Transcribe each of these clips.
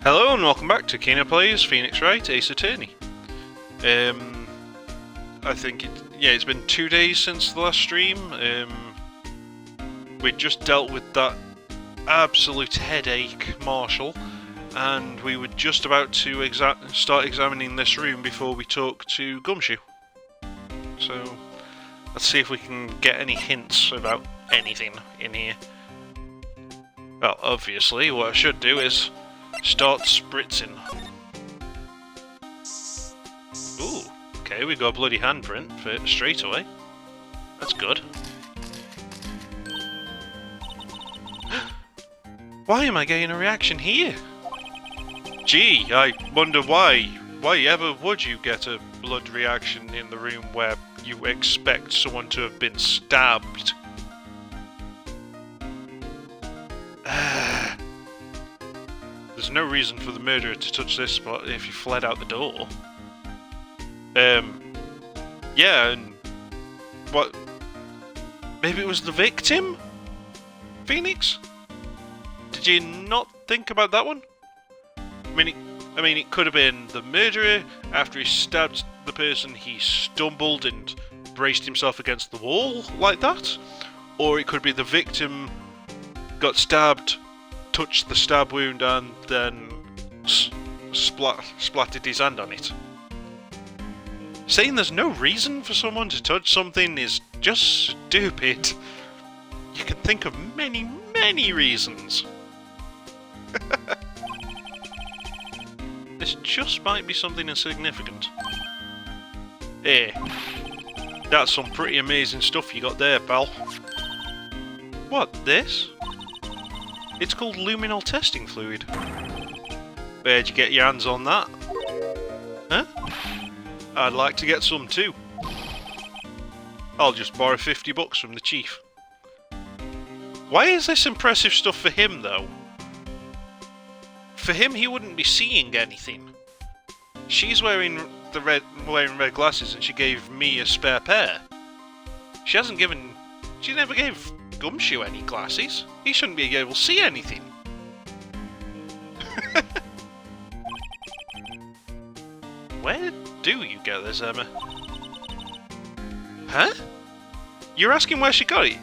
Hello and welcome back to Kino-Plays, Phoenix Wright, Ace Attorney. I think it's been 2 days since the last stream. We just dealt with that absolute headache, Marshall, and we were just about to start examining this room before we talk to Gumshoe. So, let's see if we can get any hints about anything in here. Well, obviously, what I should do is start spritzing. Ooh, okay, we got a bloody handprint for it straight away. That's good. Why am I getting a reaction here? Gee, I wonder why. Why ever would you get a blood reaction in the room where you expect someone to have been stabbed? There's no reason for the murderer to touch this spot if he fled out the door. Yeah, and what? Maybe it was the victim? Phoenix? Did you not think about that one? I mean, it could have been the murderer. After he stabbed the person, he stumbled and braced himself against the wall like that. Or it could be the victim got stabbed, touched the stab wound, and then splattered his hand on it. Saying there's no reason for someone to touch something is just stupid. You can think of many, many reasons. This just might be something insignificant. Hey, that's some pretty amazing stuff you got there, pal. What, this? It's called luminol testing fluid. Where'd you get your hands on that? Huh? I'd like to get some too. I'll just borrow $50 from the chief. Why is this impressive stuff for him, though? For him, he wouldn't be seeing anything. She's wearing red glasses, and she gave me a spare pair. She never gave Gumshoe any glasses. He shouldn't be able to see anything. Where do you get this, Emma? Huh? You're asking where she got it?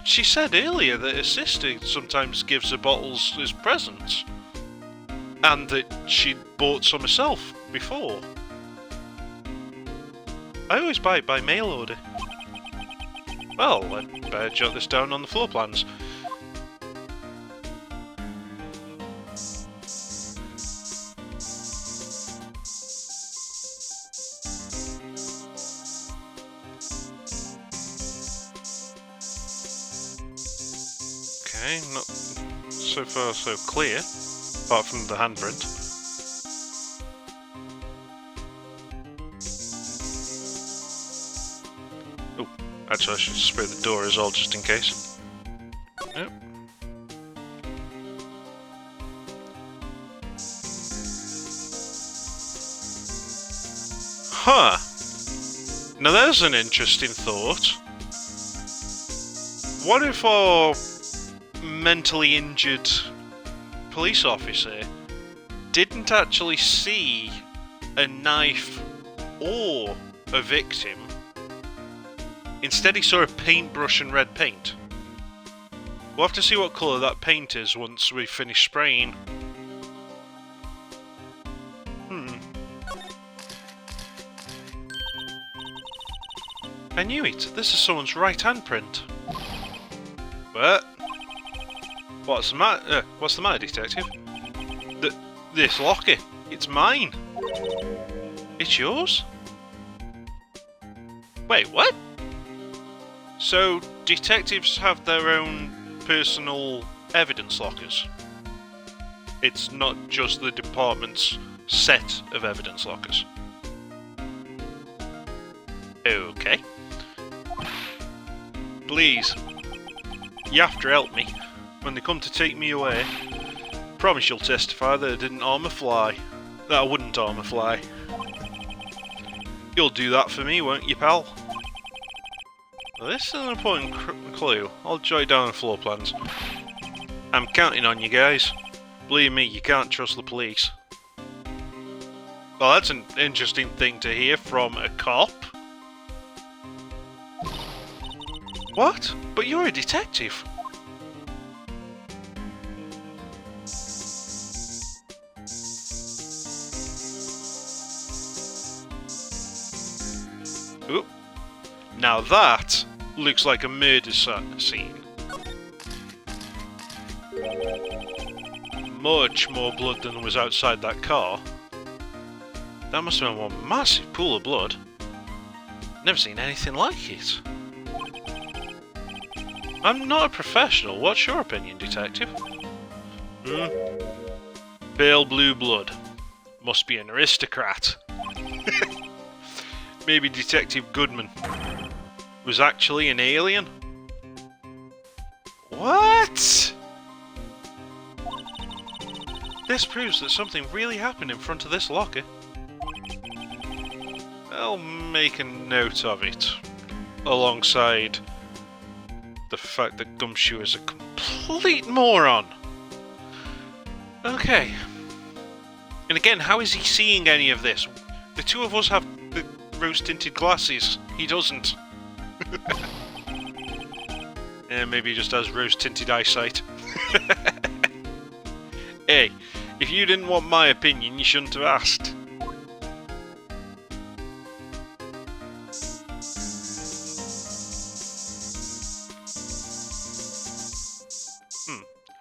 She said earlier that her sister sometimes gives her bottles as presents. And that she'd bought some herself before. I always buy it by mail order. Well, I'd better jot this down on the floor plans. Okay, not so far so clear, apart from the handprint. Oh, actually I should spray the door as well, just in case. Yep. Huh. Now there's an interesting thought. What if our mentally injured police officer didn't actually see a knife or a victim? Instead he saw a paintbrush and red paint. We'll have to see what colour that paint is once we finish spraying. I knew it. This is someone's right hand print. What? What's the matter, detective? This locker. It's mine. It's yours? Wait, what? So, detectives have their own personal evidence lockers? It's not just the department's set of evidence lockers? Okay. Please, you have to help me. When they come to take me away, promise you'll testify that I didn't harm a fly. That I wouldn't harm a fly. You'll do that for me, won't you, pal? Well, this is an important clue. I'll jot it down on floor plans. I'm counting on you guys. Believe me, you can't trust the police. Well, that's an interesting thing to hear from a cop. What? But you're a detective. Oop. Now that looks like a murder scene. Much more blood than was outside that car. That must have been one massive pool of blood. Never seen anything like it. I'm not a professional. What's your opinion, detective? Pale blue blood. Must be an aristocrat. Maybe Detective Goodman was actually an alien? What? This proves that something really happened in front of this locker. I'll make a note of it, alongside the fact that Gumshoe is a complete moron. Okay. And again, how is he seeing any of this? The two of us have the rose-tinted glasses. He doesn't. Yeah, maybe he just has rose-tinted eyesight. Hey, if you didn't want my opinion, you shouldn't have asked.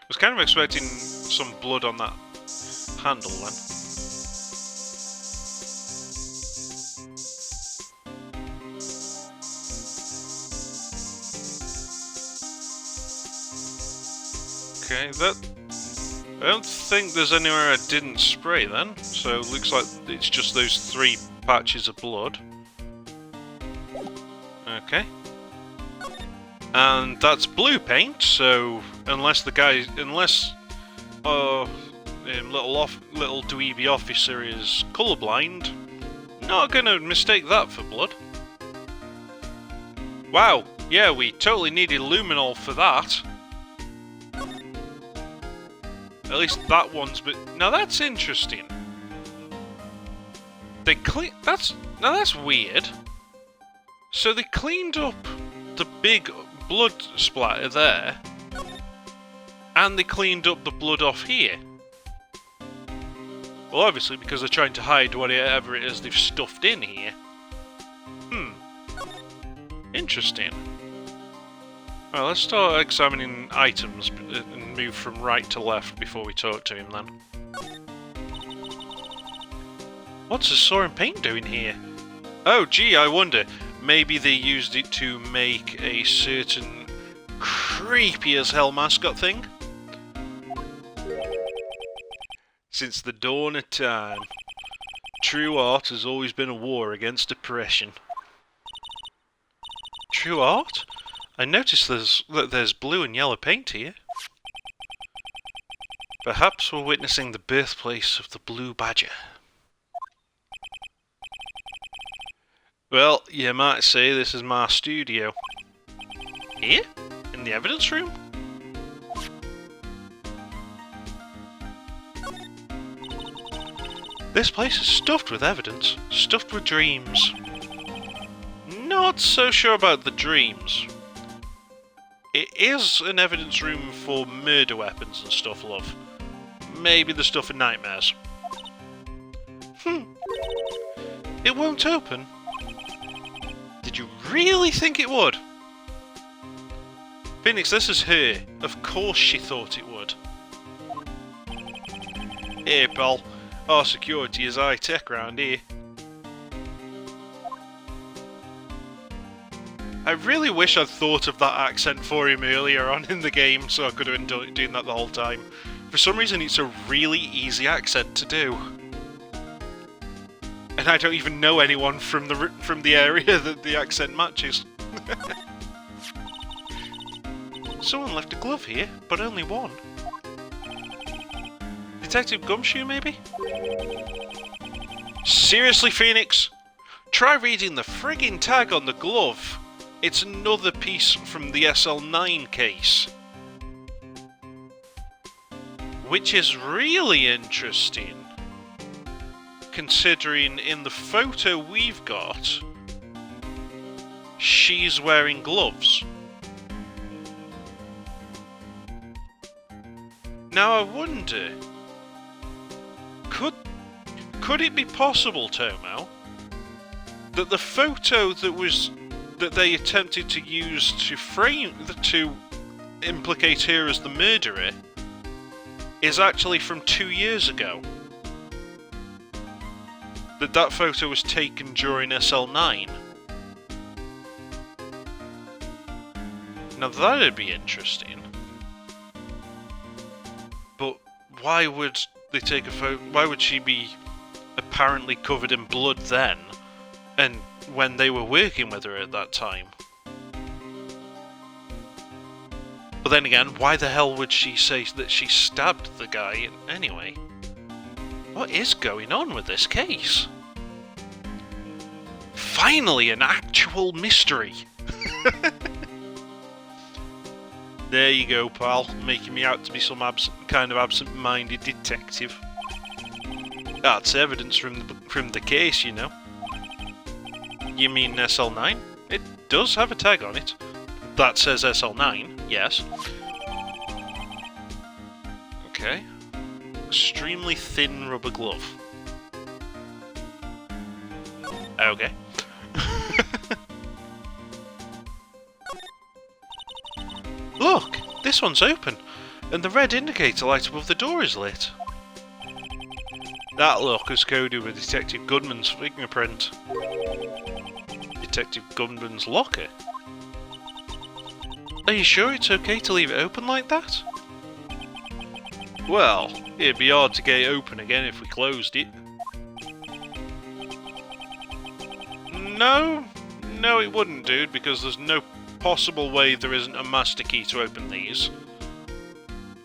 I was kind of expecting some blood on that handle then. Okay, I don't think there's anywhere I didn't spray then, so it looks like it's just those 3 patches of blood. Okay. And that's blue paint, so unless the guy, little dweeby officer is colourblind, not gonna mistake that for blood. Wow, yeah, we totally needed luminol for that. At least that one's, but now that's interesting. They that's weird. So they cleaned up the big blood splatter there, and they cleaned up the blood off here. Well, obviously because they're trying to hide whatever it is they've stuffed in here. Interesting. Well, let's start examining items and move from right to left before we talk to him then. What's the Soaring Paint doing here? Oh gee, I wonder. Maybe they used it to make a certain creepy as hell mascot thing? Since the dawn of time, true art has always been a war against oppression. True art? I noticed that there's blue and yellow paint here. Perhaps we're witnessing the birthplace of the Blue Badger. Well, you might say this is my studio. Here? In the evidence room? This place is stuffed with evidence, stuffed with dreams. Not so sure about the dreams. It is an evidence room for murder weapons and stuff, love. Maybe the stuff in nightmares. It won't open. Did you really think it would? Phoenix, this is her. Of course she thought it would. Hey, pal. Our security is high-tech around here. I really wish I'd thought of that accent for him earlier on in the game, so I could have been doing that the whole time. For some reason, it's a really easy accent to do. And I don't even know anyone from the area that the accent matches. Someone left a glove here, but only one. Detective Gumshoe, maybe? Seriously, Phoenix? Try reading the friggin' tag on the glove. It's another piece from the SL9 case. Which is really interesting, considering in the photo we've got, she's wearing gloves. Now I wonder, could it be possible, Tomo, that the photo that they attempted to use to implicate her as the murderer is actually from 2 years ago? That photo was taken during SL9. Now that'd be interesting. But why would they take a photo? Why would she be apparently covered in blood then, and when they were working with her at that time? But then again, why the hell would she say that she stabbed the guy anyway? What is going on with this case? Finally, an actual mystery! There you go, pal, making me out to be some kind of absent-minded detective. That's evidence from the case, you know. You mean SL9? It does have a tag on it. That says SL9, yes. Okay. Extremely thin rubber glove. Okay. Look! This one's open, and the red indicator light above the door is lit. That lock is coded with Detective Goodman's fingerprint. Detective Goodman's locker? Are you sure it's okay to leave it open like that? Well, it'd be hard to get it open again if we closed it. No, it wouldn't, dude, because there's no possible way there isn't a master key to open these.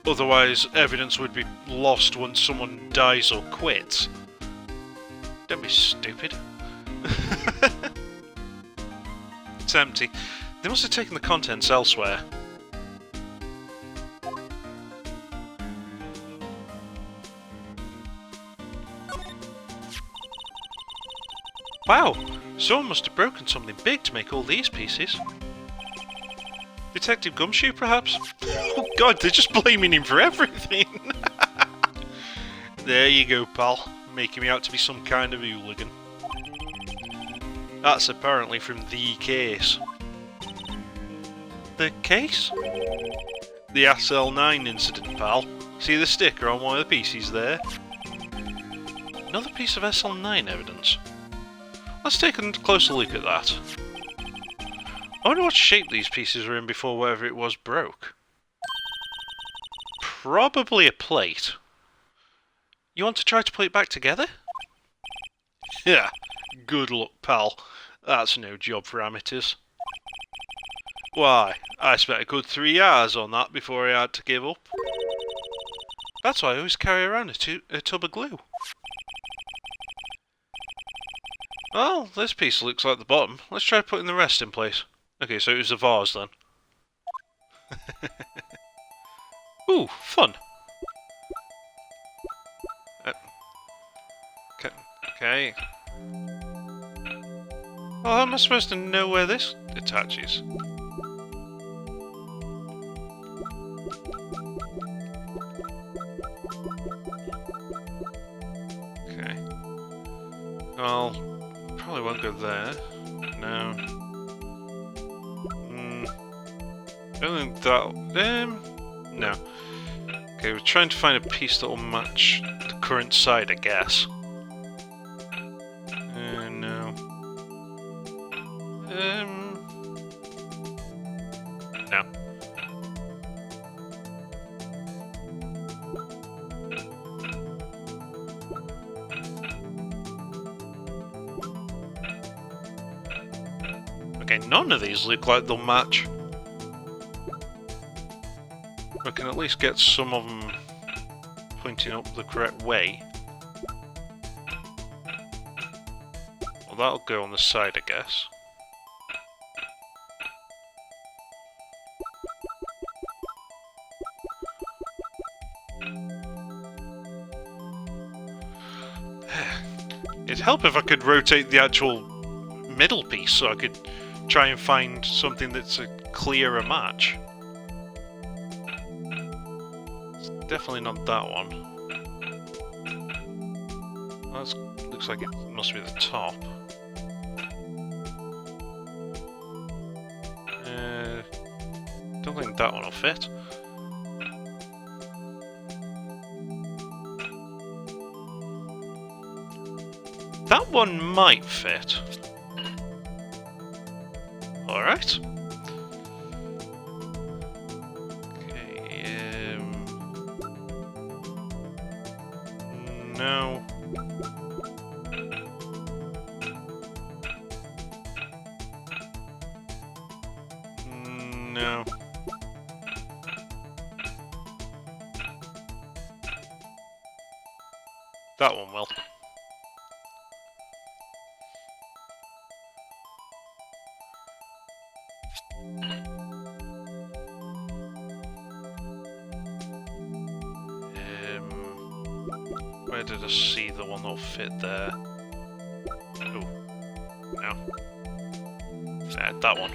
Otherwise, evidence would be lost once someone dies or quits. Don't be stupid. It's empty. They must have taken the contents elsewhere. Wow! Someone must have broken something big to make all these pieces. Detective Gumshoe, perhaps? Oh god, they're just blaming him for everything! There you go, pal. Making me out to be some kind of hooligan. That's apparently from the case. The case? The SL9 incident, pal. See the sticker on one of the pieces there? Another piece of SL9 evidence. Let's take a closer look at that. I wonder what shape these pieces were in before whatever it was broke. Probably a plate. You want to try to put it back together? Yeah, good luck, pal. That's no job for amateurs. Why, I spent a good 3 hours on that before I had to give up. That's why I always carry around a tub of glue. Well, this piece looks like the bottom. Let's try putting the rest in place. Okay, so it was a vase then. Ooh, fun! Okay. Well, how am I supposed to know where this attaches? Okay. Well, probably won't go there. No. I don't think that... no. Okay, we're trying to find a piece that will match the current side, I guess. No. No. Okay, none of these look like they'll match. We can at least get some of them pointing up the correct way. Well, that'll go on the side, I guess. It'd help if I could rotate the actual middle piece so I could try and find something that's a clearer match. It's definitely not that one. That looks like it must be the top. Don't think that one will fit. That one might fit. Alright. Okay, no. No. That one will. Where did I see the one that'll fit there? Oh, no. That one.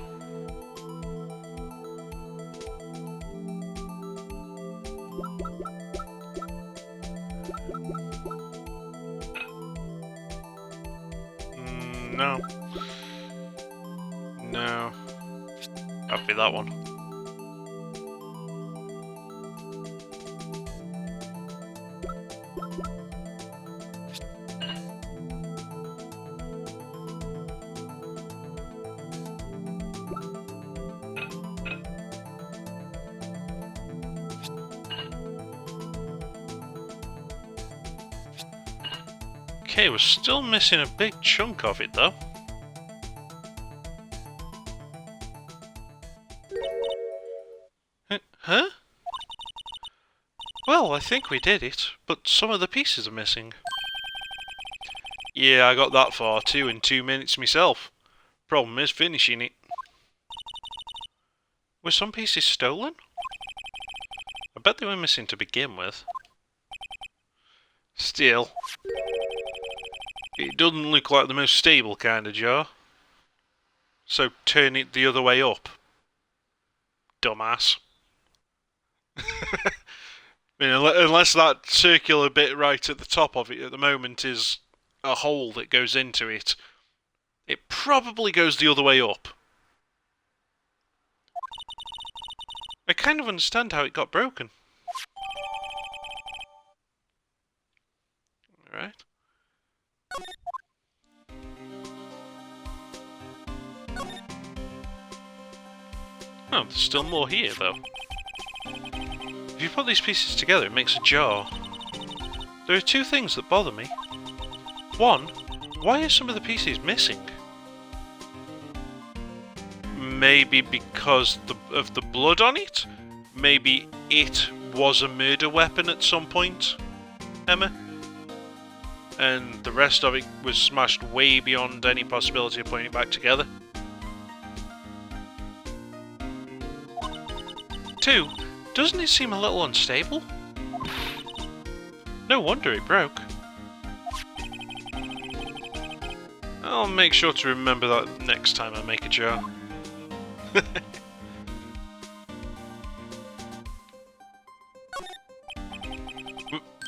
No. No. That'd be that one. Okay, we're still missing a big chunk of it though. Huh? Well, I think we did it, but some of the pieces are missing. Yeah, I got that far too in 2 minutes myself. Problem is finishing it. Were some pieces stolen? I bet they were missing to begin with. Still, it doesn't look like the most stable kind of jar. So turn it the other way up. Dumbass. I mean, unless that circular bit right at the top of it at the moment is a hole that goes into it, it probably goes the other way up. I kind of understand how it got broken. Alright. Oh, there's still more here, though. If you put these pieces together, it makes a jar. There are two things that bother me. One, why are some of the pieces missing? Maybe because of the blood on it? Maybe it was a murder weapon at some point, Emma? And the rest of it was smashed way beyond any possibility of putting it back together? Two, doesn't it seem a little unstable? No wonder it broke. I'll make sure to remember that next time I make a jar.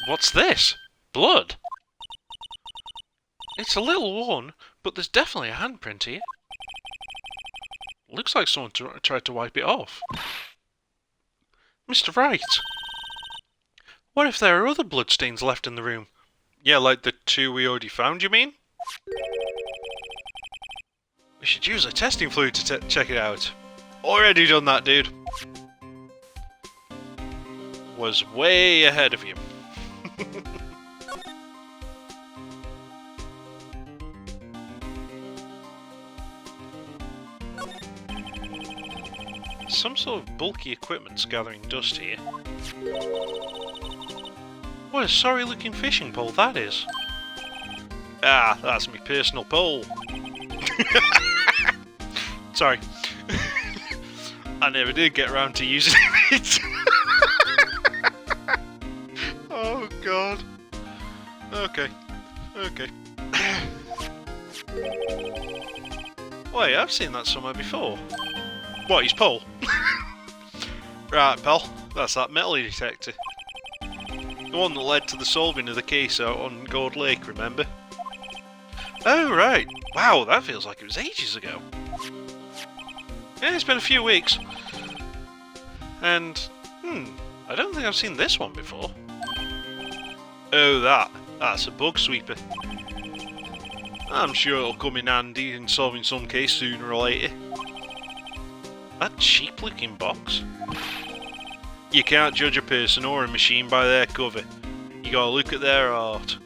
What's this? Blood? It's a little worn, but there's definitely a handprint here. Looks like someone tried to wipe it off. Mr. Wright! What if there are other bloodstains left in the room? Yeah, like the two we already found, you mean? We should use a testing fluid to check it out. Already done that, dude. Was way ahead of you. Some sort of bulky equipment's gathering dust here. What a sorry looking fishing pole that is. Ah, that's my personal pole. Sorry. I never did get around to using it. Oh god. Okay. Okay. Wait, I've seen that somewhere before. What, he's Paul? Right, pal. That's that metal detector. The one that led to the solving of the case out on Gold Lake, remember? Oh, right. Wow, that feels like it was ages ago. Yeah, it's been a few weeks. And, I don't think I've seen this one before. Oh, that's a bug sweeper. I'm sure it'll come in handy in solving some case sooner or later. That cheap-looking box. You can't judge a person or a machine by their cover. You gotta look at their art.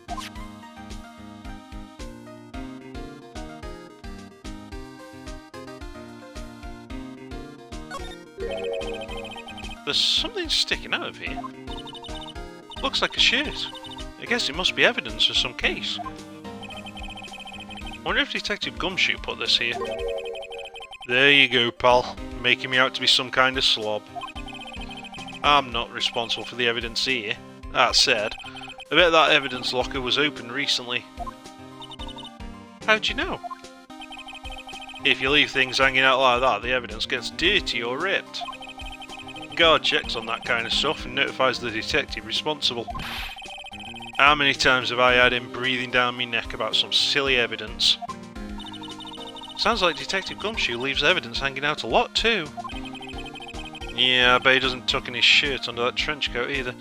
There's something sticking out of here. Looks like a shirt. I guess it must be evidence of some case. Wonder if Detective Gumshoe put this here. There you go, pal. Making me out to be some kind of slob. I'm not responsible for the evidence here. That said, I bet that evidence locker was opened recently. How'd you know? If you leave things hanging out like that, the evidence gets dirty or ripped. Guard checks on that kind of stuff and notifies the detective responsible. How many times have I had him breathing down my neck about some silly evidence? Sounds like Detective Gumshoe leaves evidence hanging out a lot too. Yeah, I bet he doesn't tuck in his shirt under that trench coat either.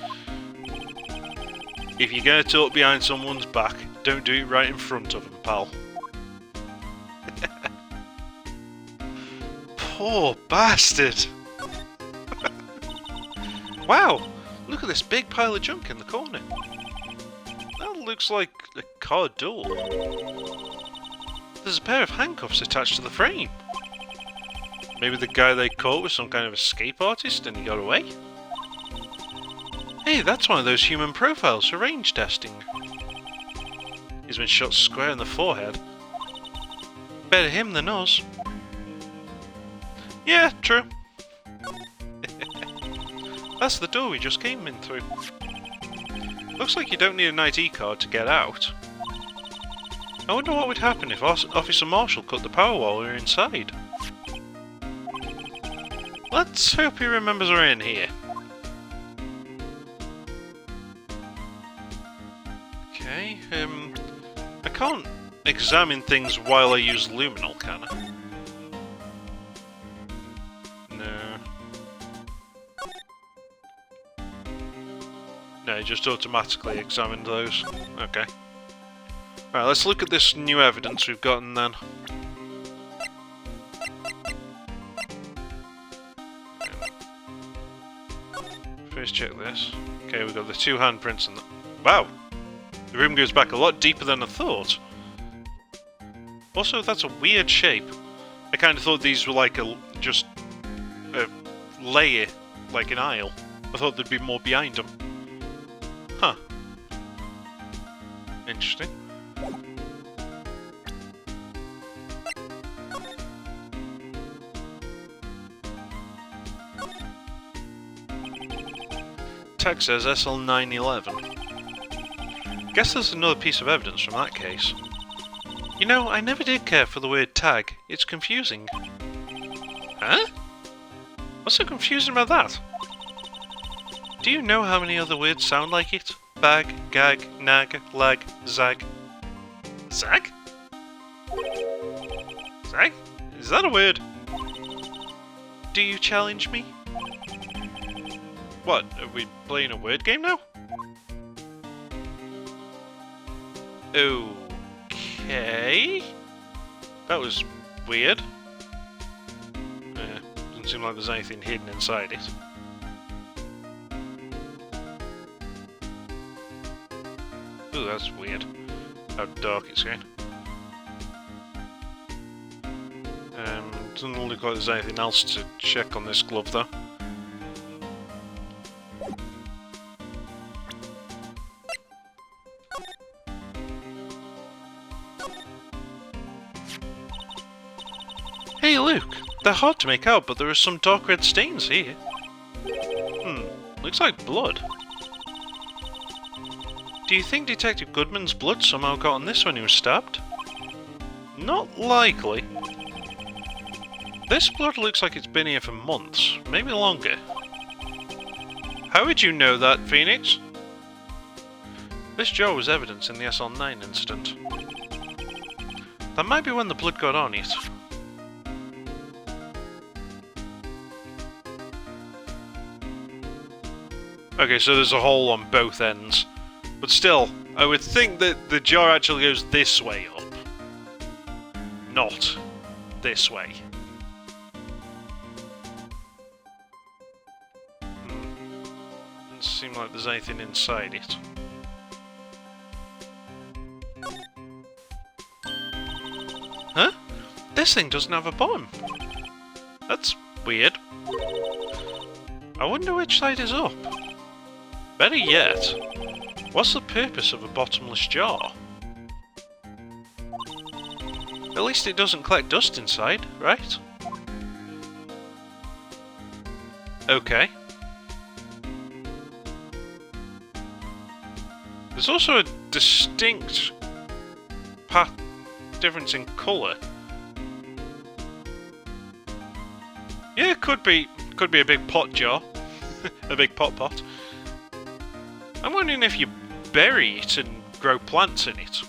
If you're going to talk behind someone's back, don't do it right in front of them, pal. Poor bastard! Wow, look at this big pile of junk in the corner. That looks like a car door. There's a pair of handcuffs attached to the frame. Maybe the guy they caught was some kind of escape artist and he got away? Hey, that's one of those human profiles for range testing. He's been shot square in the forehead. Better him than us. Yeah, true. That's the door we just came in through. Looks like you don't need an ID card to get out. I wonder what would happen if Officer Marshall cut the power while we were inside. Let's hope he remembers we're in here. Okay, I can't examine things while I use luminol, can I? No. No, it just automatically examined those. Okay. Right, let's look at this new evidence we've gotten then. First check this. Okay, we've got the two handprints and wow! The room goes back a lot deeper than I thought. Also, that's a weird shape. I kind of thought these were like just a layer, like an aisle. I thought there'd be more behind them. Huh. Interesting. Tag says SL911. Guess there's another piece of evidence from that case. You know, I never did care for the word tag. It's confusing. Huh? What's so confusing about that? Do you know how many other words sound like it? Bag, gag, nag, lag, zag. Zag? Zag? Is that a word? Do you challenge me? What, are we playing a word game now? Okay. That was weird. Doesn't seem like there's anything hidden inside it. Ooh, that's weird. How dark it's getting. Doesn't look like there's anything else to check on this glove though. Hey Luke, they're hard to make out, but there are some dark red stains here. Looks like blood. Do you think Detective Goodman's blood somehow got on this when he was stabbed? Not likely. This blood looks like it's been here for months, maybe longer. How would you know that, Phoenix? This jar was evidence in the SL9 incident. That might be when the blood got on it. Okay, so there's a hole on both ends. But still, I would think that the jar actually goes this way up. Not this way. Doesn't seem like there's anything inside it. Huh? This thing doesn't have a bottom. That's weird. I wonder which side is up. Better yet, what's the purpose of a bottomless jar? At least it doesn't collect dust inside, right? Okay. There's also a distinct difference in colour. Yeah, it could be a big pot jar. A big pot. I'm wondering if you bury it and grow plants in it.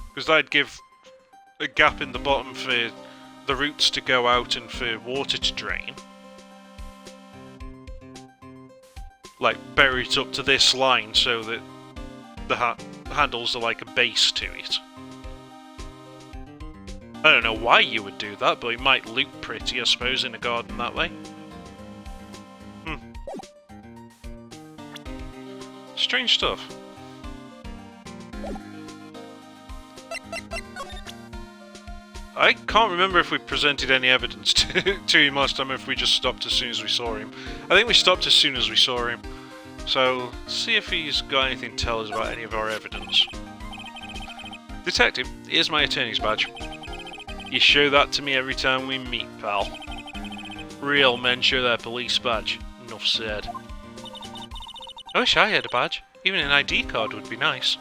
Because that'd give a gap in the bottom for the roots to go out and for water to drain. Like, bury it up to this line so that the handles are like a base to it. I don't know why you would do that, but it might look pretty, I suppose, in a garden that way. Strange stuff. I can't remember if we presented any evidence to him last time, if we just stopped as soon as we saw him. I think we stopped as soon as we saw him. So, see if he's got anything to tell us about any of our evidence. Detective, here's my attorney's badge. You show that to me every time we meet, pal. Real men show their police badge. Enough said. I wish I had a badge. Even an ID card would be nice.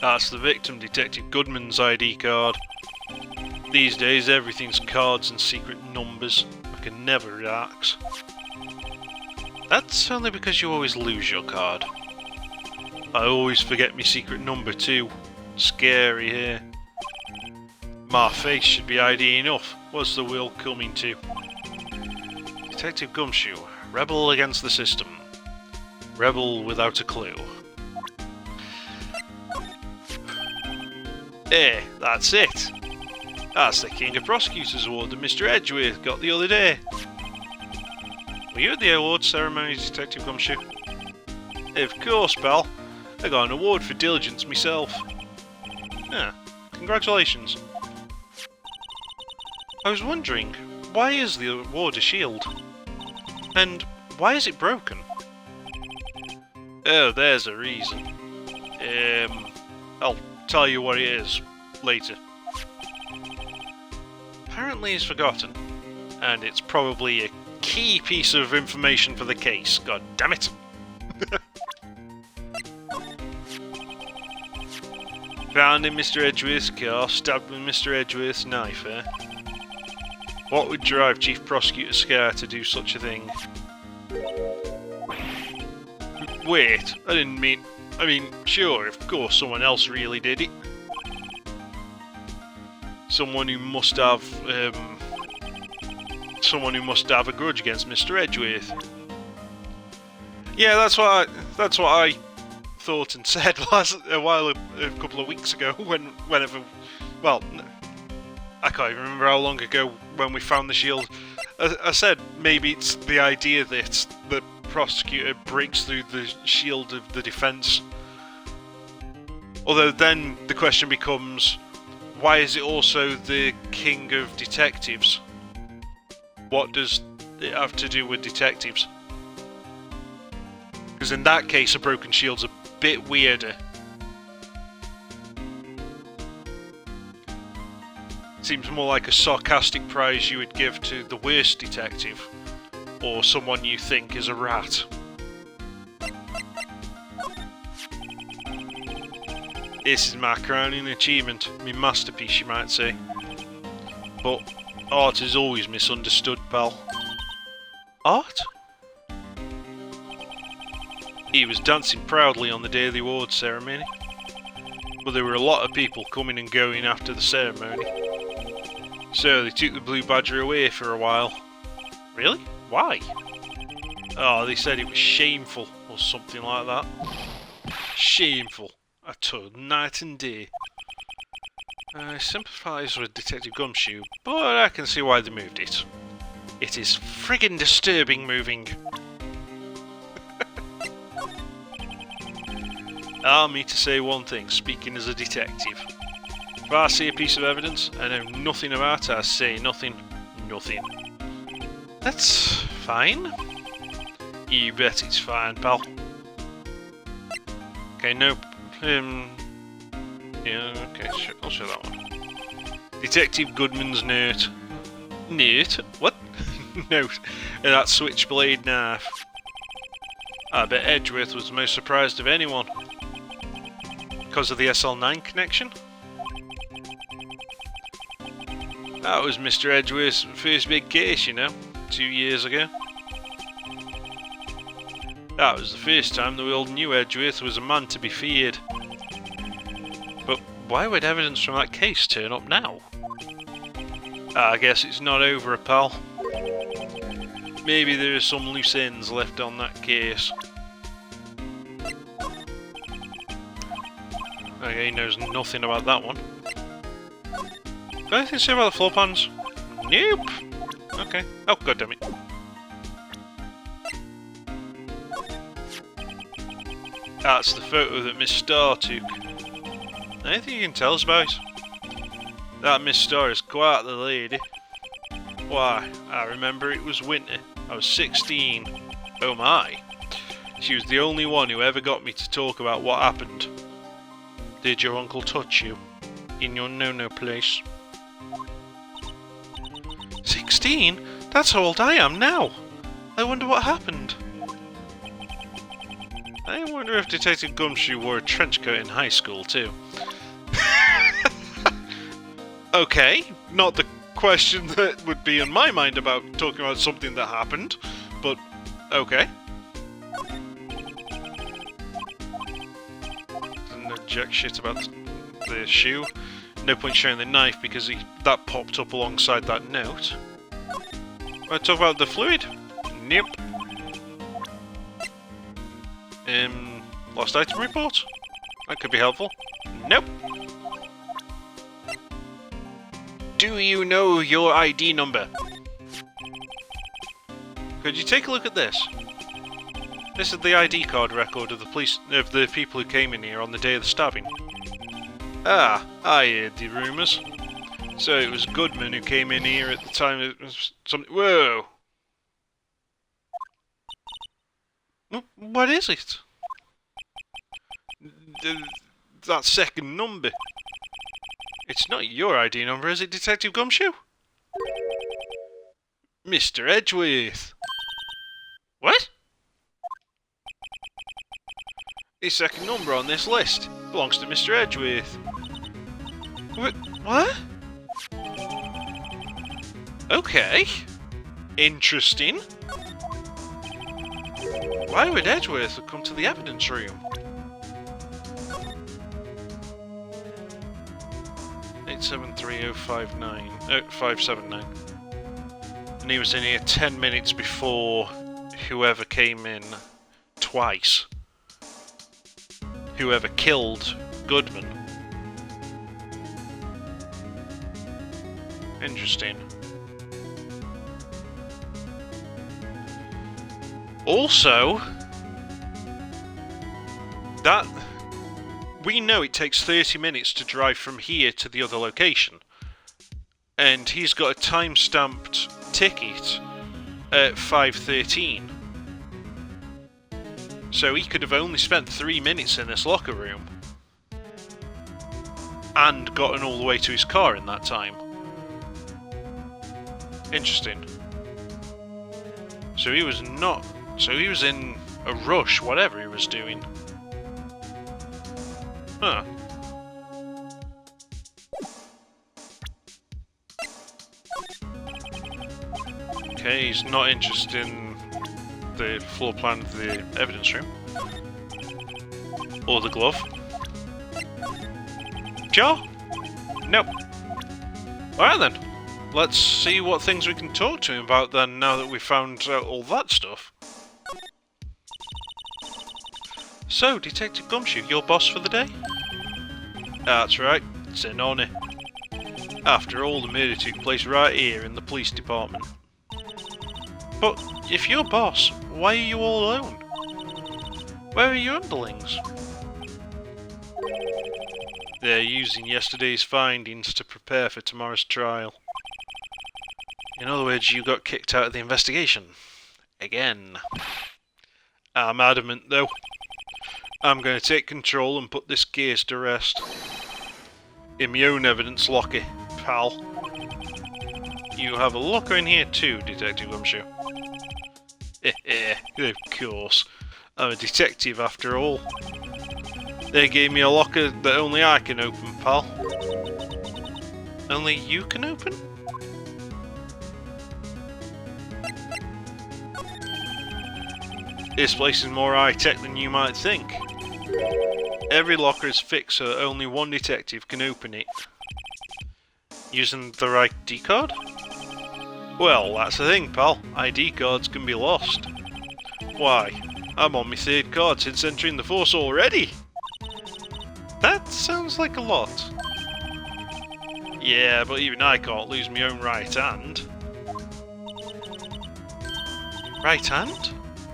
That's the victim, Detective Goodman's ID card. These days everything's cards and secret numbers. I can never relax. That's only because you always lose your card. I always forget my secret number too. Scary here. My face should be ID enough. What's the world coming to? Detective Gumshoe. Rebel against the system. Rebel without a clue. That's it. That's the King of Prosecutors Award that Mr. Edgeworth got the other day. Were you at the award ceremony, Detective Gumshoe? Of course, pal. I got an award for diligence myself. Ah, congratulations. I was wondering, why is the award a shield? And why is it broken? Oh, there's a reason. I'll tell you what it is later. Apparently he's forgotten, and it's probably a key piece of information for the case. God damn it! Found in Mr. Edgeworth's car, stabbed with Mr. Edgeworth's knife, eh? What would drive Chief Prosecutor Scar to do such a thing? Wait, I mean, sure, of course someone else really did it. Someone who must have a grudge against Mr. Edgeworth. Yeah, that's what I thought and said a couple of weeks ago. Well, I can't even remember how long ago when we found the shield. I said maybe it's the idea that the prosecutor breaks through the shield of the defence. Although then the question becomes, why is it also the king of detectives? What does it have to do with detectives? Because in that case a broken shield's a bit weirder. Seems more like a sarcastic prize you would give to the worst detective, or someone you think is a rat. This is my crowning achievement, my masterpiece, you might say. But art is always misunderstood, pal. Art? He was dancing proudly on the day of the awards ceremony. But there were a lot of people coming and going after the ceremony. So they took the Blue Badger away for a while. Really? Why? Oh, they said it was shameful, or something like that. Shameful. I told night and day. I sympathise with Detective Gumshoe, but I can see why they moved it. It is friggin' disturbing moving. Allow me to say one thing, speaking as a detective. If I see a piece of evidence I know nothing about, I say nothing. Nothing. That's fine. You bet it's fine, pal. Okay, nope. Yeah, okay, sure, I'll show that one. Detective Goodman's note. Note? What? Note. That switchblade knife. I bet Edgeworth was the most surprised of anyone. Because of the SL9 connection? That was Mr. Edgeworth's first big case, you know, 2 years ago. That was the first time the world knew Edgeworth was a man to be feared. But why would evidence from that case turn up now? I guess it's not over, pal. Maybe there are some loose ends left on that case. Okay, he knows nothing about that one. Got anything to say about the floor plans? Nope. Okay. Oh, goddammit. That's the photo that Miss Starr took. Anything you can tell us about? That Miss Starr is quite the lady. Why, I remember it was winter. I was 16. Oh my. She was the only one who ever got me to talk about what happened. Did your uncle touch you? In your no-no place? 16? That's how old I am now. I wonder what happened. I wonder if Detective Gumshoe wore a trench coat in high school too. Okay, not the question that would be in my mind about talking about something that happened, but okay. No jack shit about the shoe. No point showing the knife because that popped up alongside that note. Want to talk about the fluid? Nope. Lost item report? That could be helpful. Nope. Do you know your ID number? Could you take a look at this? This is the ID card record of the people who came in here on the day of the stabbing. Ah, I heard the rumours. So it was Goodman who came in here at the time it was something. Whoa! What is it? That second number. It's not your ID number, is it, Detective Gumshoe? Mr. Edgeworth. What? The second number on this list belongs to Mr. Edgeworth. What? Okay. Interesting. Why would Edgeworth have come to the evidence room? 8730579. And he was in here 10 minutes before whoever came in twice. Whoever killed Goodman. Interesting. Also, that we know it takes 30 minutes to drive from here to the other location. And he's got a time-stamped ticket at 5:13. So he could have only spent 3 minutes in this locker room. And gotten all the way to his car in that time. Interesting. So he was not... So he was in a rush, whatever he was doing. Huh. Okay, he's not interested in the floor plan of the evidence room. Or the glove. Sure? Nope. Alright then. Let's see what things we can talk to him about then, now that we've found out all that stuff. So, Detective Gumshoe, your boss for the day? That's right, it's an honour. After all, the murder took place right here in the police department. But, if you're boss, why are you all alone? Where are your underlings? They're using yesterday's findings to prepare for tomorrow's trial. In other words, you got kicked out of the investigation. Again. I'm adamant, though. I'm going to take control and put this case to rest. In my own evidence locker, pal. You have a locker in here too, Detective Gumshoe. Of course. I'm a detective after all. They gave me a locker that only I can open, pal. Only you can open? This place is more high-tech than you might think. Every locker is fixed so that only one detective can open it. Using the right ID card? Well, that's the thing, pal. ID cards can be lost. Why, I'm on my third card since entering the force already! That sounds like a lot. Yeah, but even I can't lose my own right hand. Right hand?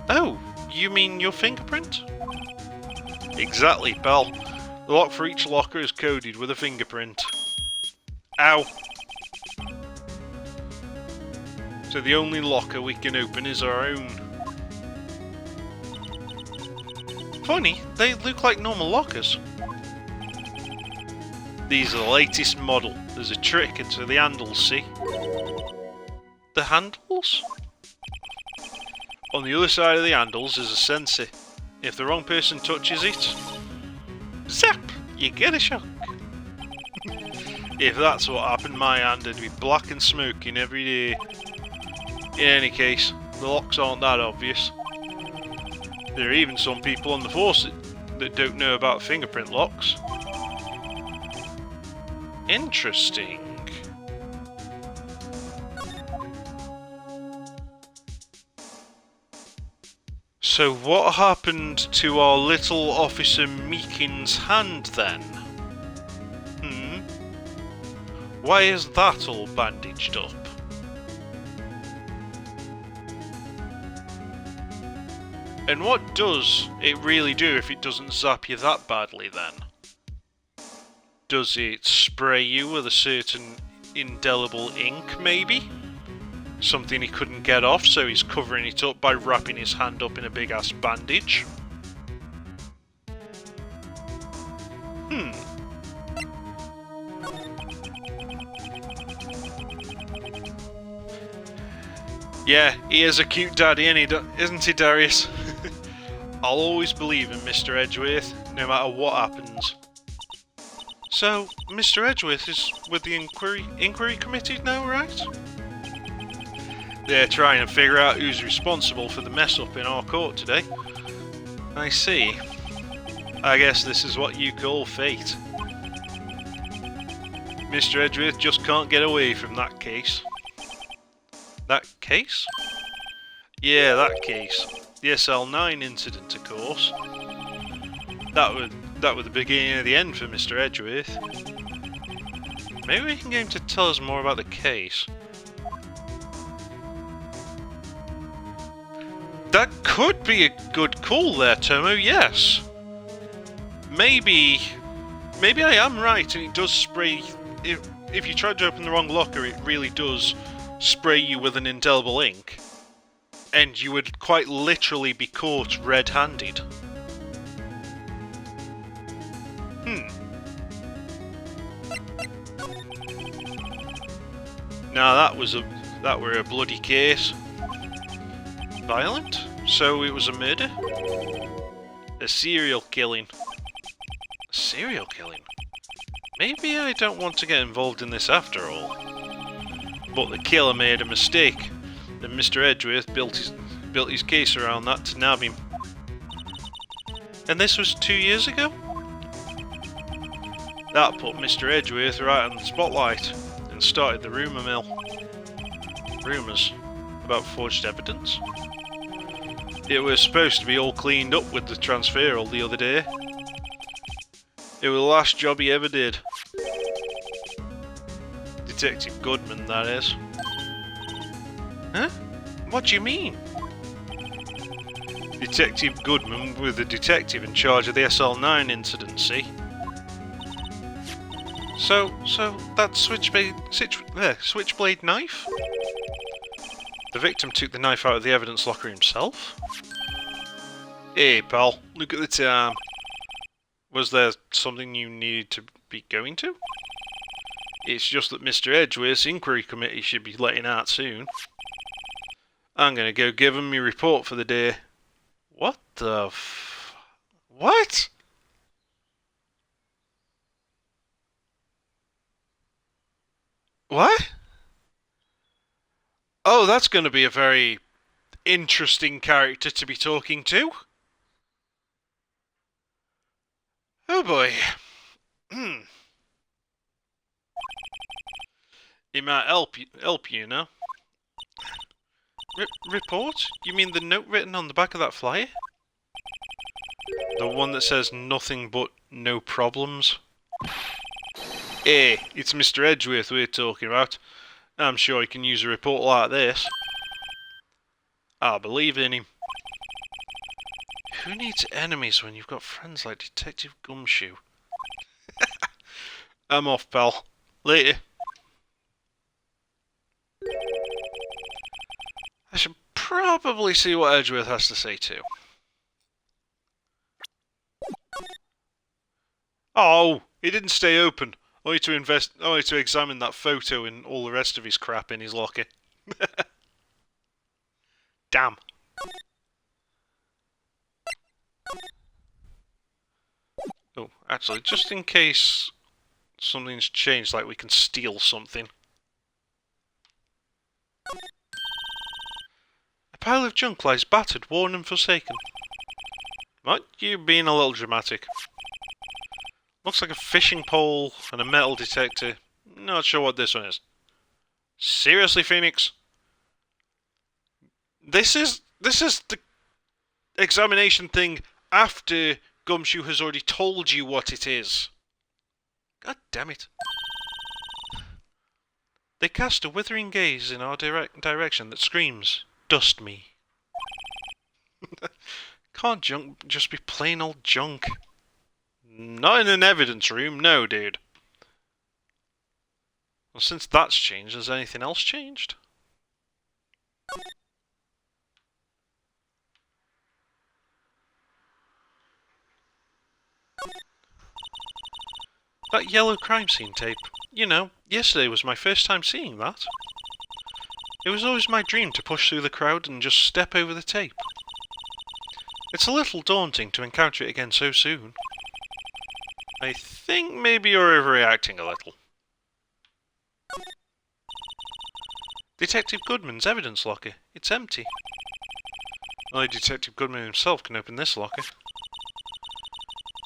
Oh, you mean your fingerprint? Exactly, pal. The lock for each locker is coded with a fingerprint. Ow! So the only locker we can open is our own. Funny, they look like normal lockers. These are the latest model. There's a trick into the handles, see? The handles? On the other side of the handles is a sensor. If the wrong person touches it, zap! You get a shock. If that's what happened, my hand would be black and smoking every day. In any case, the locks aren't that obvious. There are even some people on the force that don't know about fingerprint locks. Interesting. So what happened to our little Officer Meekin's hand then? Why is that all bandaged up? And what does it really do if it doesn't zap you that badly then? Does it spray you with a certain indelible ink, maybe? Something he couldn't get off, so he's covering it up by wrapping his hand up in a big-ass bandage? Yeah, he is a cute daddy, isn't he, Darius? I'll always believe in Mr. Edgeworth, no matter what happens. So, Mr. Edgeworth is with the inquiry committee now, right? They're trying to figure out who's responsible for the mess-up in our court today. I see. I guess this is what you call fate. Mr. Edgeworth just can't get away from that case. That case? Yeah, that case. The SL9 incident, of course. That was the beginning of the end for Mr. Edgeworth. Maybe we can get him to tell us more about the case. That could be a good call there, Tomo, yes. Maybe I am right and it does spray... If you tried to open the wrong locker, it really does spray you with an indelible ink. And you would quite literally be caught red-handed. Now that were a bloody case. Violent? So it was a murder? A serial killing. Serial killing? Maybe I don't want to get involved in this after all. But the killer made a mistake. Then Mr. Edgeworth built his case around that to nab him. And this was 2 years ago? That put Mr. Edgeworth right on the spotlight and started the rumour mill. Rumours about forged evidence? It was supposed to be all cleaned up with the transferal the other day. It was the last job he ever did. Detective Goodman, that is. Huh? What do you mean? Detective Goodman was the detective in charge of the SL9 incident, see? So that switchblade knife? The victim took the knife out of the evidence locker himself? Hey pal, look at the time. Was there something you needed to be going to? It's just that Mr. Edgeworth's inquiry committee should be letting out soon. I'm gonna go give him my report for the day. What the What? What? Oh, that's gonna be a very interesting character to be talking to. Oh boy. It might help you know. Report? You mean the note written on the back of that flyer? The one that says nothing but no problems? Hey, it's Mr. Edgeworth we're talking about. I'm sure he can use a report like this. I believe in him. Who needs enemies when you've got friends like Detective Gumshoe? I'm off, pal. Later. I should probably see what Edgeworth has to say too. Oh, he didn't stay open. Only to examine that photo and all the rest of his crap in his locker. Damn. Oh, actually, just in case something's changed, like we can steal something. A pile of junk lies battered, worn and forsaken. What? You being a little dramatic. Looks like a fishing pole and a metal detector. Not sure what this one is. Seriously, Phoenix? This is the examination thing after Gumshoe has already told you what it is. God damn it. They cast a withering gaze in our direction that screams, "Dust me." Can't junk just be plain old junk? Not in an evidence room, no, dude. Well, since that's changed, has anything else changed? That yellow crime scene tape. You know, yesterday was my first time seeing that. It was always my dream to push through the crowd and just step over the tape. It's a little daunting to encounter it again so soon. I think maybe you're overreacting a little. Detective Goodman's evidence locker. It's empty. Only Detective Goodman himself can open this locker.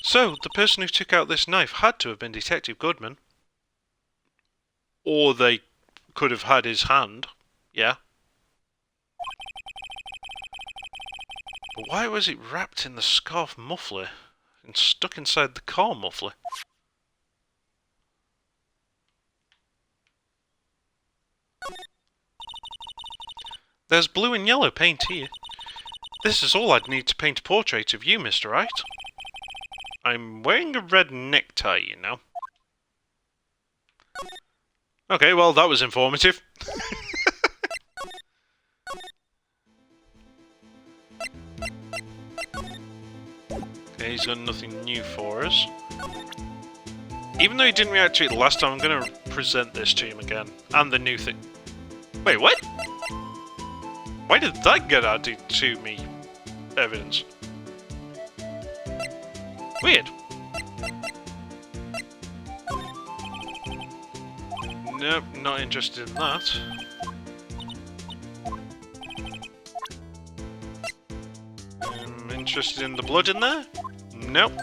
So, the person who took out this knife had to have been Detective Goodman. Or they could have had his hand. Yeah. But why was it wrapped in the scarf muffler and stuck inside the car muffler? There's blue and yellow paint here. This is all I'd need to paint a portrait of you, Mr. Wright. I'm wearing a red necktie, you know. Okay, well, that was informative. Okay, he's got nothing new for us. Even though he didn't react to it last time, I'm going to present this to him again. And the new thing. Wait, what? Why did that get added to me? Evidence. Weird. Nope, not interested in that. interested in the blood in there? Nope.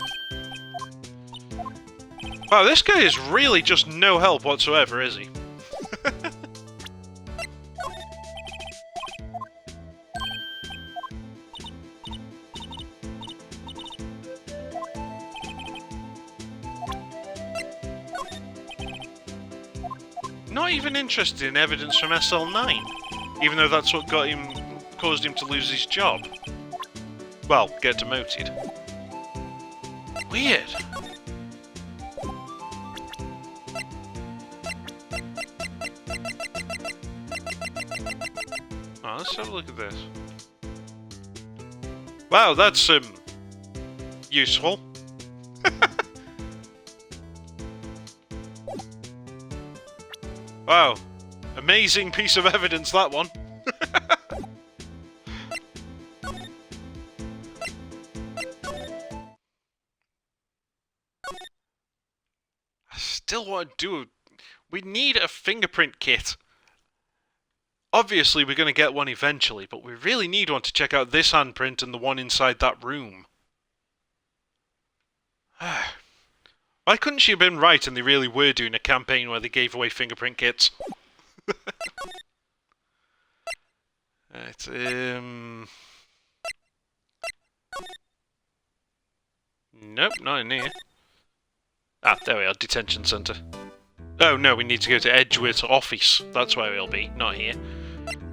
Wow, this guy is really just no help whatsoever, is he? Not even interested in evidence from SL9, even though that's what caused him to lose his job. Well, get demoted. Weird. Oh, let's have a look at this. Wow, that's useful. Wow, amazing piece of evidence, that one. I still want to do... We need a fingerprint kit. Obviously, we're going to get one eventually, but we really need one to check out this handprint and the one inside that room. Why couldn't she have been right and they really were doing a campaign where they gave away fingerprint kits? Right, nope, not in here. Ah, there we are, detention centre. Oh no, we need to go to Edgeworth's office. That's where we'll be, not here.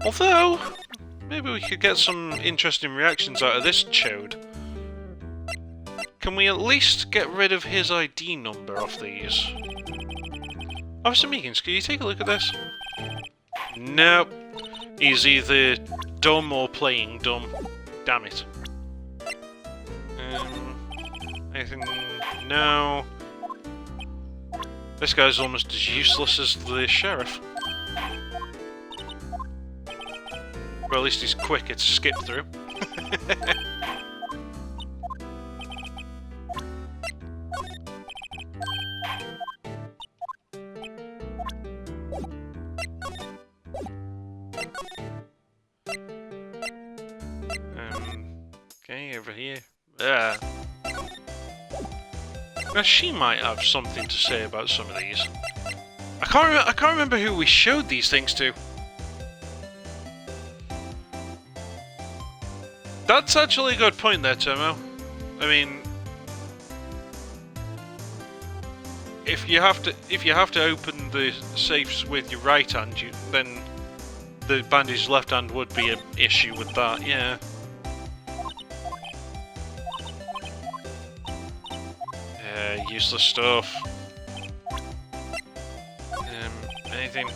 Although, maybe we could get some interesting reactions out of this chode. Can we at least get rid of his ID number off these? Officer Meekins, can you take a look at this? Nope. He's either dumb or playing dumb. Damn it. Anything? No. This guy's almost as useless as the sheriff. Well, at least he's quicker to skip through. Okay, over here. Now she might have something to say about some of these. I can't remember who we showed these things to. That's actually a good point there, Tomo. I mean, if you have to open the safes with your right hand, then the bandaged left hand would be an issue with that. Yeah. Useless stuff. Anything?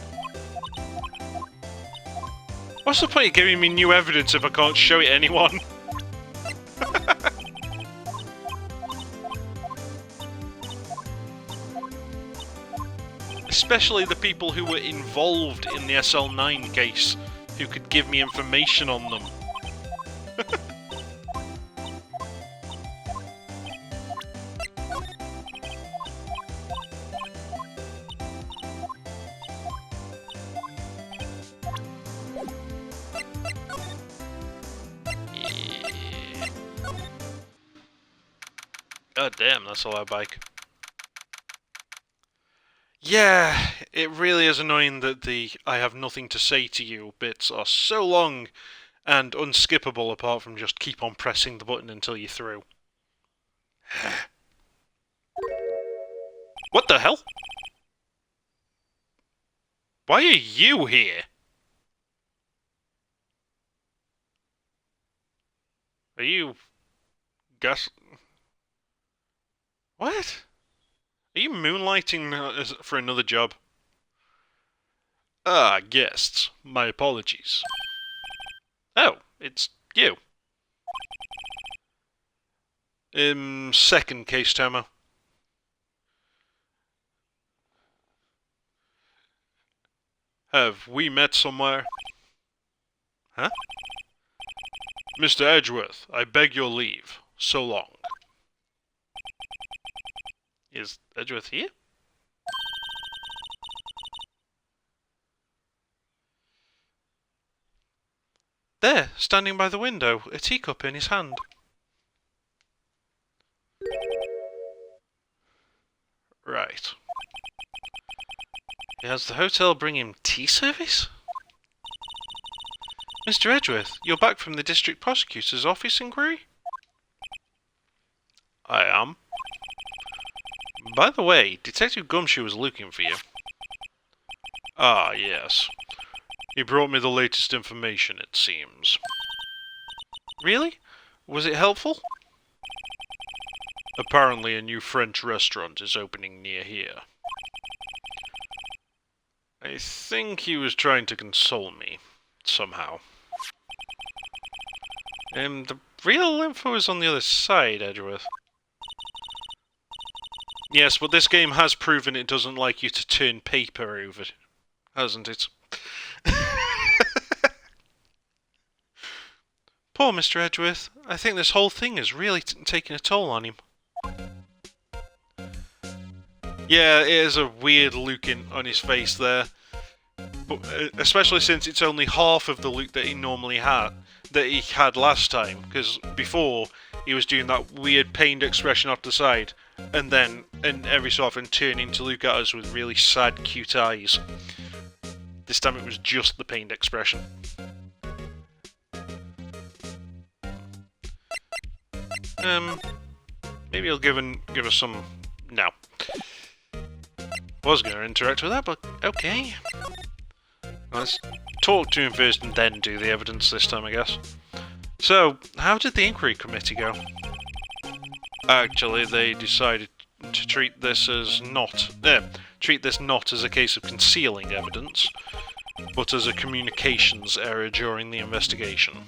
What's the point of giving me new evidence if I can't show it to anyone? Especially the people who were involved in the SL9 case, who could give me information on them. God damn, that's a loud bike. Yeah, it really is annoying that the I have nothing to say to you bits are so long and unskippable apart from just keep on pressing the button until you're through. What the hell? Why are you here? Are you... Gus... What? Are you moonlighting for another job? Ah, guests. My apologies. Oh, it's you. Second case, Tomo. Have we met somewhere? Huh? Mr. Edgeworth, I beg your leave. So long. Is Edgeworth here? There, standing by the window, a teacup in his hand. Right. Has the hotel bring him tea service? Mr. Edgeworth, you're back from the district prosecutor's office inquiry? I am. By the way, Detective Gumshoe was looking for you. Ah, yes. He brought me the latest information, it seems. Really? Was it helpful? Apparently a new French restaurant is opening near here. I think he was trying to console me, somehow. The real info is on the other side, Edgeworth. Yes, but this game has proven it doesn't like you to turn paper over, hasn't it? Poor Mr. Edgeworth. I think this whole thing is really taking a toll on him. Yeah, it is a weird look on his face there. But, especially since it's only half of the look that he normally had, that he had last time. Because before, he was doing that weird pained expression off the side, and then, every so often turning to look at us with really sad, cute eyes. This time it was just the pained expression. Maybe he'll give us some... No. Was going to interact with that, but okay. Let's talk to him first and then do the evidence this time, I guess. So, how did the inquiry committee go? Actually, they decided to treat this not as a case of concealing evidence, but as a communications error during the investigation.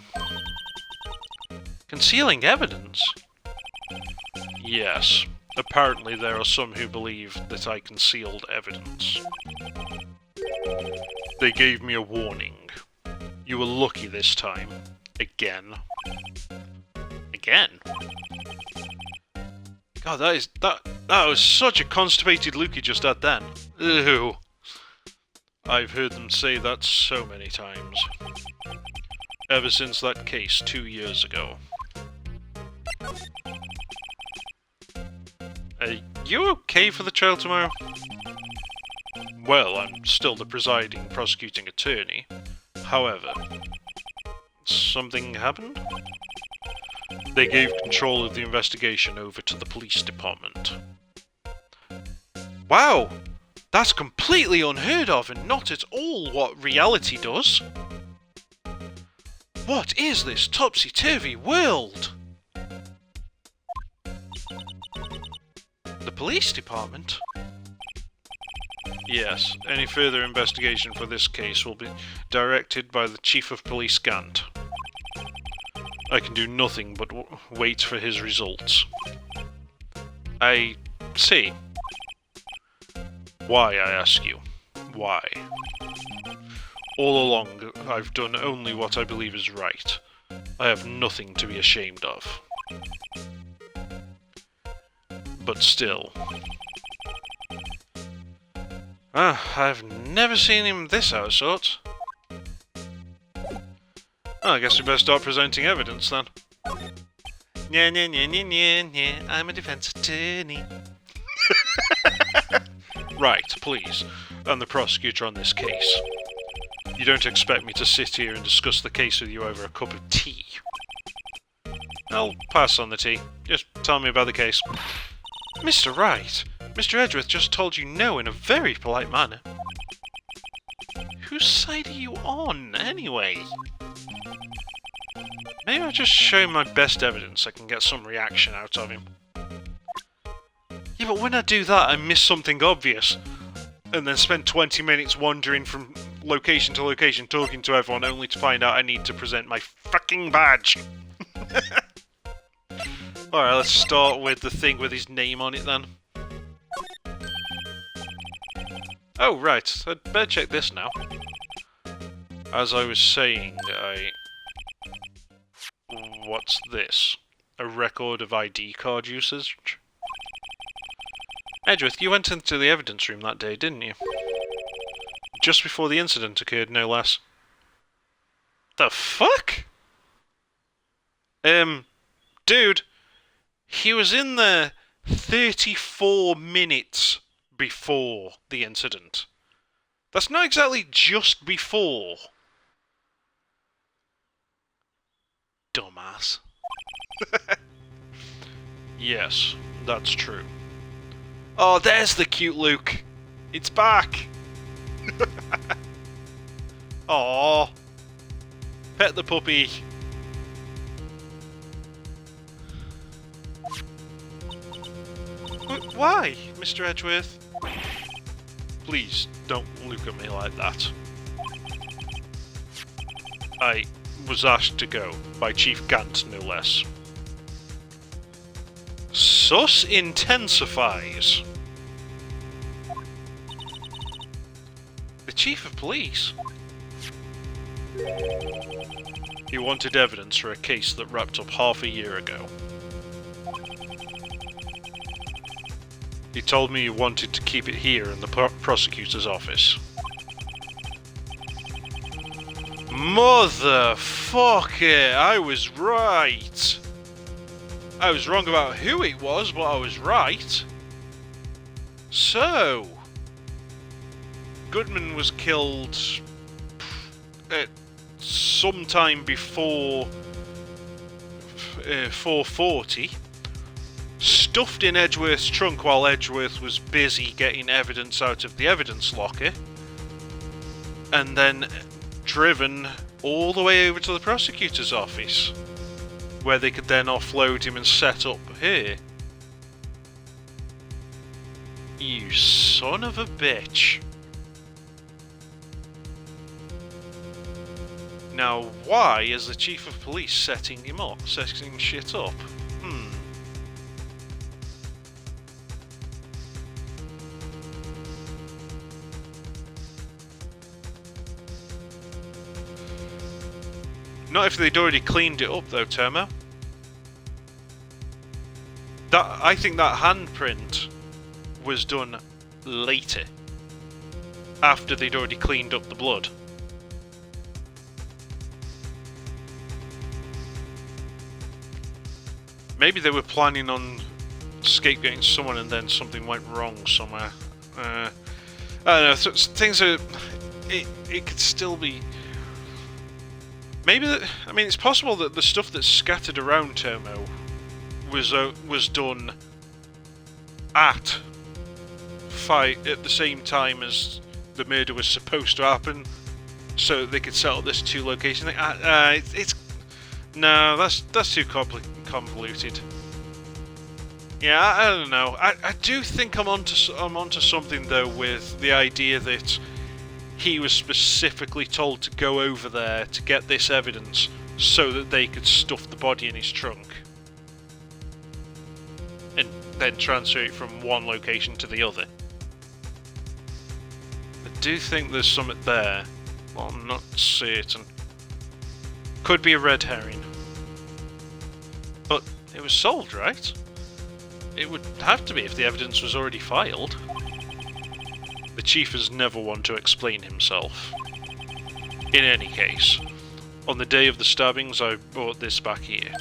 Concealing evidence? Yes. Apparently there are some who believe that I concealed evidence. They gave me a warning. You were lucky this time. Again. Again? God, that was such a constipated look he just had then. Ew. I've heard them say that so many times. Ever since that case 2 years ago. Are you okay for the trial tomorrow? Well, I'm still the presiding prosecuting attorney. However, something happened? They gave control of the investigation over to the police department. Wow! That's completely unheard of and not at all what reality does. What is this topsy-turvy world? The police department? Yes, any further investigation for this case will be directed by the Chief of Police Gant. I can do nothing but wait for his results. I see. Why, I ask you? Why? All along, I've done only what I believe is right. I have nothing to be ashamed of. But still... I've never seen him this out of sorts. Oh, I guess we better start presenting evidence then. Yeah, I'm a defense attorney. Right, please. I'm the prosecutor on this case. You don't expect me to sit here and discuss the case with you over a cup of tea. I'll pass on the tea. Just tell me about the case. Mr. Wright, Mr. Edgeworth just told you no in a very polite manner. Whose side are you on, anyway? Maybe I'll just show him my best evidence so I can get some reaction out of him. Yeah, but when I do that, I miss something obvious. And then spend 20 minutes wandering from location to location talking to everyone only to find out I need to present my fucking badge. Alright, let's start with the thing with his name on it then. Oh, right, I'd better check this now. As I was saying, what's this? A record of ID card usage? Edgeworth, you went into the evidence room that day, didn't you? Just before the incident occurred, no less. The fuck? Dude, he was in there 34 minutes before the incident. That's not exactly just before. Dumbass. Yes, that's true. Oh, there's the cute Luke. It's back. Aww. Pet the puppy. Why, Mr. Edgeworth? Please, don't look at me like that. I was asked to go by Chief Gant, no less. Sus intensifies. The Chief of Police? He wanted evidence for a case that wrapped up half a year ago. He told me he wanted to keep it here in the prosecutor's office. Motherfucker! I was right! I was wrong about who it was, but I was right. So, Goodman was killed at sometime before 440. Stuffed in Edgeworth's trunk while Edgeworth was busy getting evidence out of the evidence locker, and then driven all the way over to the prosecutor's office, where they could then offload him and set up here. You son of a bitch. Now, why is the Chief of Police setting him up, setting shit up? Not if they'd already cleaned it up, though, Termo. I think that handprint was done later, after they'd already cleaned up the blood. Maybe they were planning on scapegoating someone and then something went wrong somewhere. I don't know, things are... It could still be... Maybe that... I mean, it's possible that the stuff that's scattered around Termo was done at the same time as the murder was supposed to happen, so that they could set up this two location thing. No, that's too convoluted. Yeah, I don't know. I do think I'm onto something though with the idea that he was specifically told to go over there to get this evidence so that they could stuff the body in his trunk and then transfer it from one location to the other. I do think there's something there. Well, I'm not certain. Could be a red herring. But it was solved, right? It would have to be if the evidence was already filed. The Chief is never one to explain himself. In any case, on the day of the stabbings I brought this back here.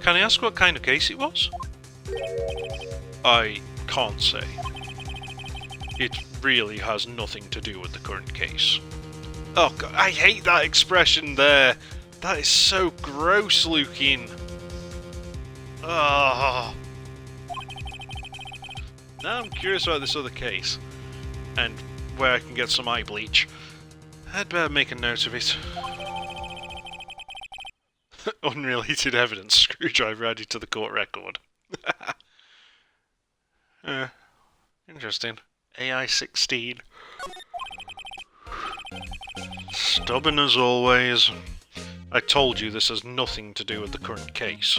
Can I ask what kind of case it was? I can't say. It really has nothing to do with the current case. Oh God, I hate that expression there. That is so gross looking. Ah. Now I'm curious about this other case, and where I can get some eye bleach. I'd better make a note of it. Unrelated evidence, screwdriver added to the court record. Interesting. AI-16. Stubborn as always. I told you this has nothing to do with the current case.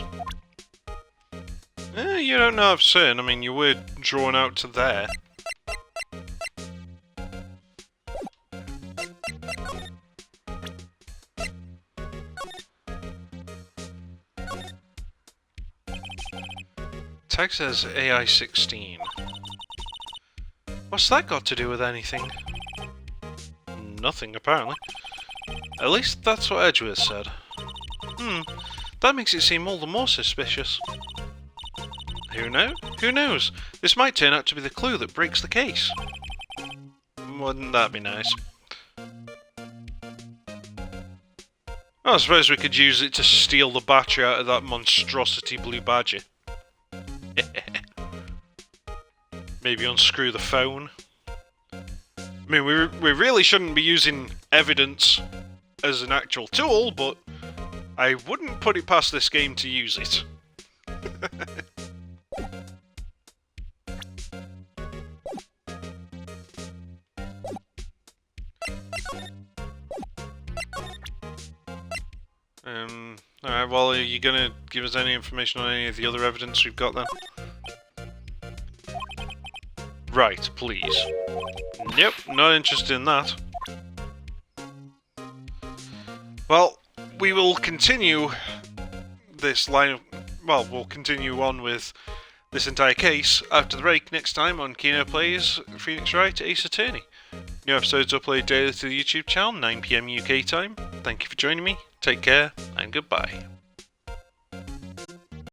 You don't know I've certain. I mean, you were drawn out to there. Tag says AI-16. What's that got to do with anything? Nothing, apparently. At least that's what Edgeworth said. That makes it seem all the more suspicious. Who knows? Who knows? This might turn out to be the clue that breaks the case. Wouldn't that be nice? I suppose we could use it to steal the battery out of that monstrosity blue badger. Maybe unscrew the phone. I mean, we really shouldn't be using evidence as an actual tool, but I wouldn't put it past this game to use it. Alright, well, are you gonna give us any information on any of the other evidence we've got then? Right, please. Nope, not interested in that. Well, we will continue this line of... Well, we'll continue on with this entire case after the break next time on Kino-Plays, Phoenix Wright, Ace Attorney. New episodes upload daily to the YouTube channel, 9 PM UK time. Thank you for joining me, take care, and goodbye.